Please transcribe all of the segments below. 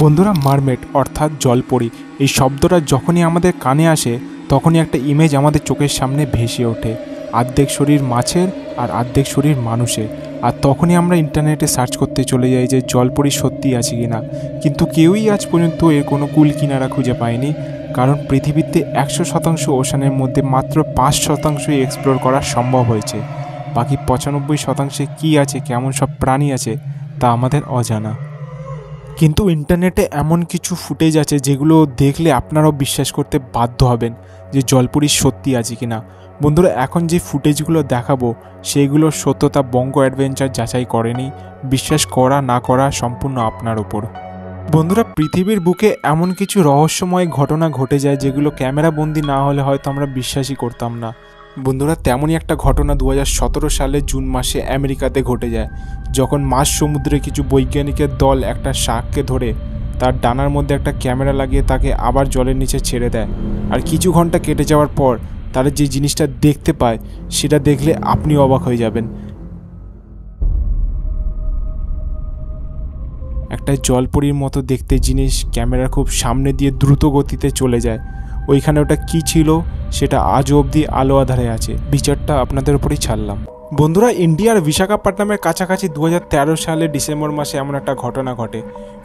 বন্ধুরা, মারমেড অর্থাৎ জলপরি এই শব্দটা যখনই আমাদের কানে আসে তখনই একটা ইমেজ আমাদের চোখের সামনে ভেসে ওঠে। অর্ধেক শরীর মাছের আর অর্ধেক শরীর মানুষের। আর তখনই আমরা ইন্টারনেটে সার্চ করতে চলে যাই যে জলপরি সত্যি আছে কিনা। কিন্তু কেউই আজ পর্যন্ত এর কোনো কুল কিনারা খুঁজে পায়নি, কারণ পৃথিবীতে 100% ওশানের মধ্যে মাত্র 5%ই এক্সপ্লোর করা সম্ভব হয়েছে। বাকি 95% কী আছে, কেমন সব প্রাণী আছে, তা আমাদের অজানা। কিন্তু ইন্টারনেটে এমন কিছু ফুটেজ আছে যেগুলো দেখলে আপনারাও বিশ্বাস করতে বাধ্য হবেন যে জলপরি সত্যি আছে কিনা। বন্ধুরা, এখন যে ফুটেজগুলো দেখাবো সেইগুলোর সত্যতা বঙ্গ অ্যাডভেঞ্চার যাচাই করেনি। বিশ্বাস করা না করা সম্পূর্ণ আপনার ওপর। বন্ধুরা, পৃথিবীর বুকে এমন কিছু রহস্যময় ঘটনা ঘটে যায় যেগুলো ক্যামেরাবন্দি না হলে হয়তো আমরা বিশ্বাসই করতাম না। বন্ধুরা, তেমনই একটা ঘটনা 2017 সালে জুন মাসে আমেরিকাতে ঘটে যায়, যখন মাঝ সমুদ্রে কিছু বৈজ্ঞানিকের দল একটা শার্ককে ধরে তার ডানার মধ্যে একটা ক্যামেরা লাগিয়ে তাকে আবার জলের নিচে ছেড়ে দেয়। আর কিছু ঘন্টা কেটে যাওয়ার পর তারা যে জিনিসটা দেখতে পায় সেটা দেখলে আপনি অবাক হয়ে যাবেন। একটা জলপরির মতো দেখতে জিনিস ক্যামেরার খুব সামনে দিয়ে দ্রুত গতিতে চলে যায়। ওইখানে ওটা কী ছিল সেটা আজও অবধি আলো আধারে আছে। বিচারটা আপনাদের উপরেই ছাড়লাম। বন্ধুরা, ইন্ডিয়ার বিশাখাপট্টনমের কাছাকাছি 2013 সালে ডিসেম্বর মাসে এমন একটা ঘটনা ঘটে।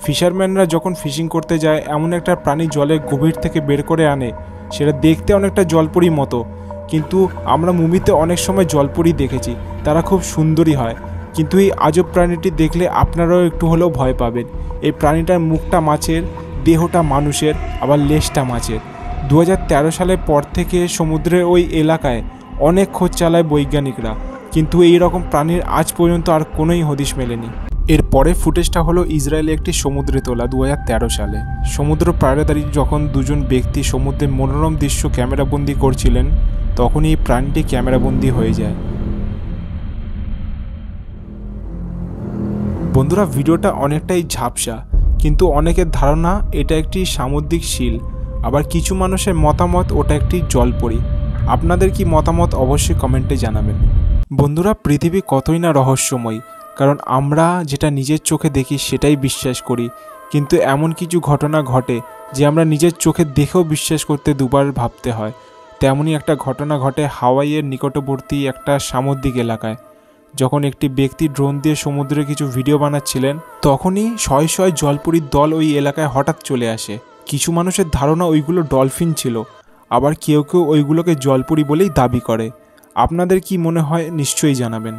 ফিশারম্যানরা যখন ফিশিং করতে যায় এমন একটা প্রাণী জলের গভীর থেকে বের করে আনে। সেটা দেখতে অনেকটা জলপরির মতো, কিন্তু আমরা মুভিতে অনেক সময় জলপরি দেখেছি, তারা খুব সুন্দরী হয়। কিন্তু এই আজব প্রাণীটি দেখলে আপনারাও একটু হলেও ভয় পাবেন। এই প্রাণীটার মুখটা মাছের, দেহটা মানুষের, আবার লেজটা মাছের। 2013 সালের পর থেকে সমুদ্রের ওই এলাকায় অনেক খোঁজ চালায় বৈজ্ঞানিকরা, কিন্তু এই রকম প্রাণীর আজ পর্যন্ত আর কোনোই হদিশ মেলেনি। এর পরে ফুটেজটা হলো ইসরায়েলে একটি সমুদ্রে তোলা 2013 সালে। সমুদ্র পাড়েদারি যখন দুজন ব্যক্তি সমুদ্রের মনোরম দৃশ্য ক্যামেরাবন্দি করছিলেন তখনই এই প্রাণীটি ক্যামেরাবন্দি হয়ে যায়। বন্ধুরা, ভিডিওটা অনেকটাই ঝাপসা, কিন্তু অনেকের ধারণা এটা একটি সামুদ্রিক শীল, আবার কিছু মানুষের মতামত ওটা একটি জলপরি। আপনাদের কি মতামত অবশ্যই কমেন্টে জানাবেন। বন্ধুরা, পৃথিবী কতই না রহস্যময়, কারণ আমরা যেটা নিজের চোখে দেখি সেটাই বিশ্বাস করি, কিন্তু এমন কিছু ঘটনা ঘটে যে আমরা নিজের চোখে দেখেও বিশ্বাস করতে দুবার ভাবতে হয়। তেমনই একটা ঘটনা ঘটে হাওয়াইয়ের নিকটবর্তী একটা সামুদ্রিক এলাকায়। যখন একটি ব্যক্তি ড্রোন দিয়ে সমুদ্রে কিছু ভিডিও বানাচ্ছিলেন তখনই শয়ে শয়ে জলপরির দল ওই এলাকায় হঠাৎ চলে আসে। কিছু মানুষের ধারণা ওইগুলো ডলফিন ছিল, আবার কেউ কেউ ওইগুলোকে জলপরি বলেই দাবি করে। আপনাদের কি মনে হয় নিশ্চয়ই জানাবেন।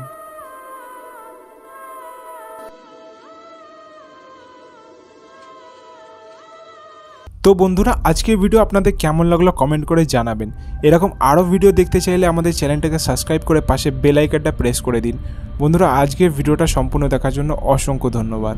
তো বন্ধুরা, আজকের ভিডিও আপনাদের কেমন লাগলো কমেন্ট করে জানাবেন। এরকম আরও ভিডিও দেখতে চাইলে আমাদের চ্যানেলটাকে সাবস্ক্রাইব করে পাশে বেল আইকনটা প্রেস করে দিন। বন্ধুরা, আজকের ভিডিওটা সম্পূর্ণ দেখার জন্য অসংখ্য ধন্যবাদ।